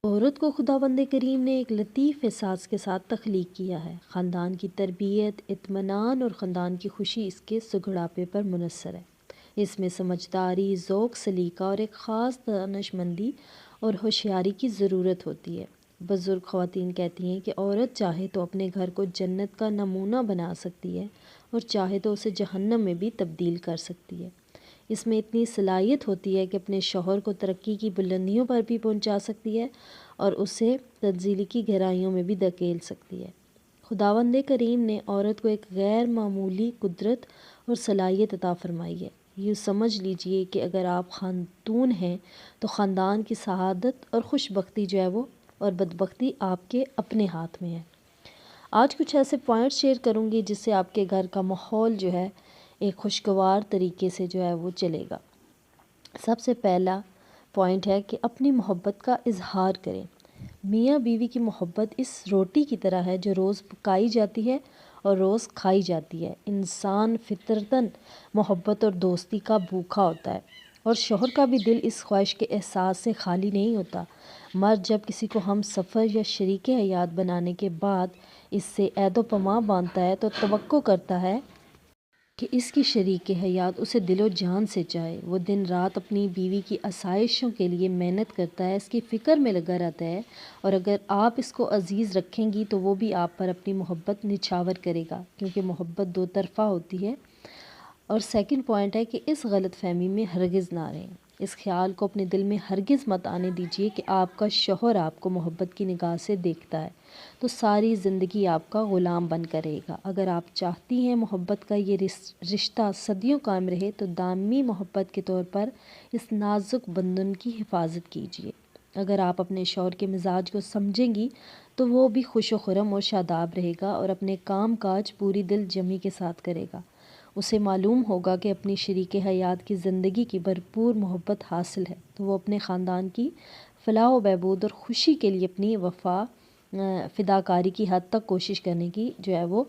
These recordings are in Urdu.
عورت کو خداوند کریم نے ایک لطیف احساس کے ساتھ تخلیق کیا ہے۔ خاندان کی تربیت، اطمینان اور خاندان کی خوشی اس کے سگڑاپے پر منحصر ہے۔ اس میں سمجھداری، ذوق، سلیقہ اور ایک خاص دانش مندی اور ہوشیاری کی ضرورت ہوتی ہے۔ بزرگ خواتین کہتی ہیں کہ عورت چاہے تو اپنے گھر کو جنت کا نمونہ بنا سکتی ہے اور چاہے تو اسے جہنم میں بھی تبدیل کر سکتی ہے۔ اس میں اتنی صلاحیت ہوتی ہے کہ اپنے شوہر کو ترقی کی بلندیوں پر بھی پہنچا سکتی ہے اور اسے تنزلی کی گہرائیوں میں بھی دھکیل سکتی ہے۔ خداوند کریم نے عورت کو ایک غیر معمولی قدرت اور صلاحیت عطا فرمائی ہے۔ یہ سمجھ لیجئے کہ اگر آپ خاتون ہیں تو خاندان کی سعادت اور خوش بختی جو ہے وہ اور بدبختی آپ کے اپنے ہاتھ میں ہے۔ آج کچھ ایسے پوائنٹس شیئر کروں گی جس سے آپ کے گھر کا ماحول جو ہے ایک خوشگوار طریقے سے جو ہے وہ چلے گا۔ سب سے پہلا پوائنٹ ہے کہ اپنی محبت کا اظہار کریں۔ میاں بیوی کی محبت اس روٹی کی طرح ہے جو روز پکائی جاتی ہے اور روز کھائی جاتی ہے۔ انسان فطرتاً محبت اور دوستی کا بھوکا ہوتا ہے اور شوہر کا بھی دل اس خواہش کے احساس سے خالی نہیں ہوتا۔ مرد جب کسی کو ہم سفر یا شریک حیات بنانے کے بعد اس سے عہد و پیمان باندھتا ہے تو توقع کرتا ہے کہ اس کی شریک حیات اسے دل و جان سے چاہے۔ وہ دن رات اپنی بیوی کی آسائشوں کے لیے محنت کرتا ہے، اس کی فکر میں لگا رہتا ہے، اور اگر آپ اس کو عزیز رکھیں گی تو وہ بھی آپ پر اپنی محبت نچھاور کرے گا، کیونکہ محبت دو طرفہ ہوتی ہے۔ اور سیکنڈ پوائنٹ ہے کہ اس غلط فہمی میں ہرگز نہ رہیں۔ اس خیال کو اپنے دل میں ہرگز مت آنے دیجیے کہ آپ کا شوہر آپ کو محبت کی نگاہ سے دیکھتا ہے تو ساری زندگی آپ کا غلام بن کر رہے گا۔ اگر آپ چاہتی ہیں محبت کا یہ رشتہ صدیوں قائم رہے تو دائمی محبت کے طور پر اس نازک بندھن کی حفاظت کیجیے۔ اگر آپ اپنے شوہر کے مزاج کو سمجھیں گی تو وہ بھی خوش و خرم اور شاداب رہے گا اور اپنے کام کاج پوری دل جمی کے ساتھ کرے گا۔ اسے معلوم ہوگا کہ اپنی شریک حیات کی زندگی کی بھرپور محبت حاصل ہے تو وہ اپنے خاندان کی فلاح و بہبود اور خوشی کے لیے اپنی فداکاری کی حد تک کوشش کرنے کی جو ہے وہ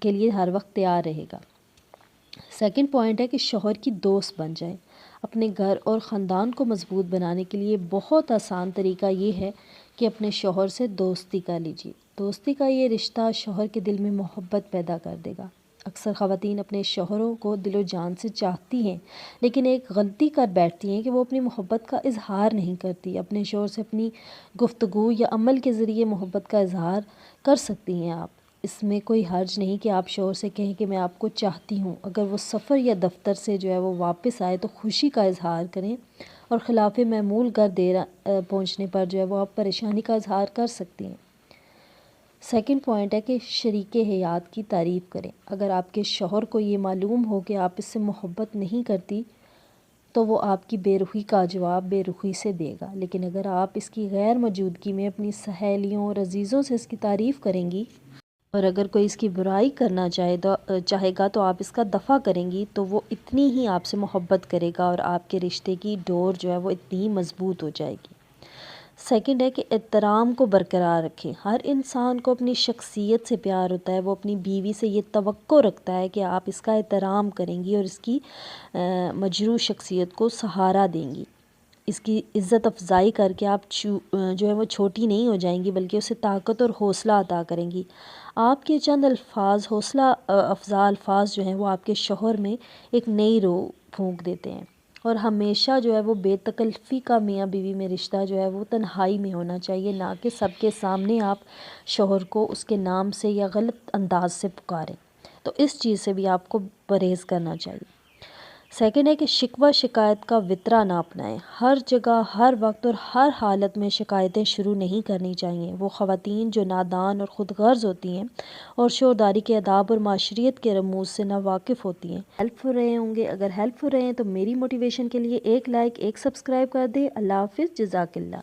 کے لیے ہر وقت تیار رہے گا۔ سیکنڈ پوائنٹ ہے کہ شوہر کی دوست بن جائیں۔ اپنے گھر اور خاندان کو مضبوط بنانے کے لیے بہت آسان طریقہ یہ ہے کہ اپنے شوہر سے دوستی کر لیجیے۔ دوستی کا یہ رشتہ شوہر کے دل میں محبت پیدا کر دے گا۔ اکثر خواتین اپنے شوہروں کو دل و جان سے چاہتی ہیں لیکن ایک غلطی کر بیٹھتی ہیں کہ وہ اپنی محبت کا اظہار نہیں کرتی۔ اپنے شوہر سے اپنی گفتگو یا عمل کے ذریعے محبت کا اظہار کر سکتی ہیں آپ۔ اس میں کوئی حرج نہیں کہ آپ شوہر سے کہیں کہ میں آپ کو چاہتی ہوں۔ اگر وہ سفر یا دفتر سے جو ہے وہ واپس آئے تو خوشی کا اظہار کریں، اور خلاف معمول گھر دیر پہنچنے پر جو ہے وہ آپ پریشانی کا اظہار کر سکتی ہیں۔ سیکنڈ پوائنٹ ہے کہ شریک حیات کی تعریف کریں۔ اگر آپ کے شوہر کو یہ معلوم ہو کہ آپ اس سے محبت نہیں کرتی تو وہ آپ کی بے رخی کا جواب بے رخی سے دے گا، لیکن اگر آپ اس کی غیر موجودگی میں اپنی سہیلیوں اور عزیزوں سے اس کی تعریف کریں گی اور اگر کوئی اس کی برائی کرنا چاہے گا تو آپ اس کا دفاع کریں گی تو وہ اتنی ہی آپ سے محبت کرے گا اور آپ کے رشتے کی ڈور جو ہے وہ اتنی ہی مضبوط ہو جائے گی۔ سیکنڈ ہے کہ احترام کو برقرار رکھیں۔ ہر انسان کو اپنی شخصیت سے پیار ہوتا ہے، وہ اپنی بیوی سے یہ توقع رکھتا ہے کہ آپ اس کا احترام کریں گی اور اس کی مجروح شخصیت کو سہارا دیں گی۔ اس کی عزت افزائی کر کے آپ جو ہے وہ چھوٹی نہیں ہو جائیں گی بلکہ اسے طاقت اور حوصلہ عطا کریں گی۔ آپ کے چند الفاظ، حوصلہ افزا الفاظ جو ہیں وہ آپ کے شوہر میں ایک نئی روح پھونک دیتے ہیں۔ اور ہمیشہ جو ہے وہ بے تکلفی کا میاں بیوی میں رشتہ جو ہے وہ تنہائی میں ہونا چاہیے، نہ کہ سب کے سامنے آپ شوہر کو اس کے نام سے یا غلط انداز سے پکاریں۔ تو اس چیز سے بھی آپ کو پرہیز کرنا چاہیے۔ سیکنڈ ہے کہ شکوہ شکایت کا وترا نہ اپنائیں۔ ہر جگہ، ہر وقت اور ہر حالت میں شکایتیں شروع نہیں کرنی چاہیے۔ وہ خواتین جو نادان اور خود غرض ہوتی ہیں اور شورداری کے آداب اور معاشرت کے رموز سے نا واقف ہوتی ہیں، ہیلپ فل رہے ہوں گے۔ اگر ہیلپ فل رہے ہیں تو میری موٹیویشن کے لیے ایک لائک، ایک سبسکرائب کر دیں۔ اللہ حافظ، جزاک اللہ۔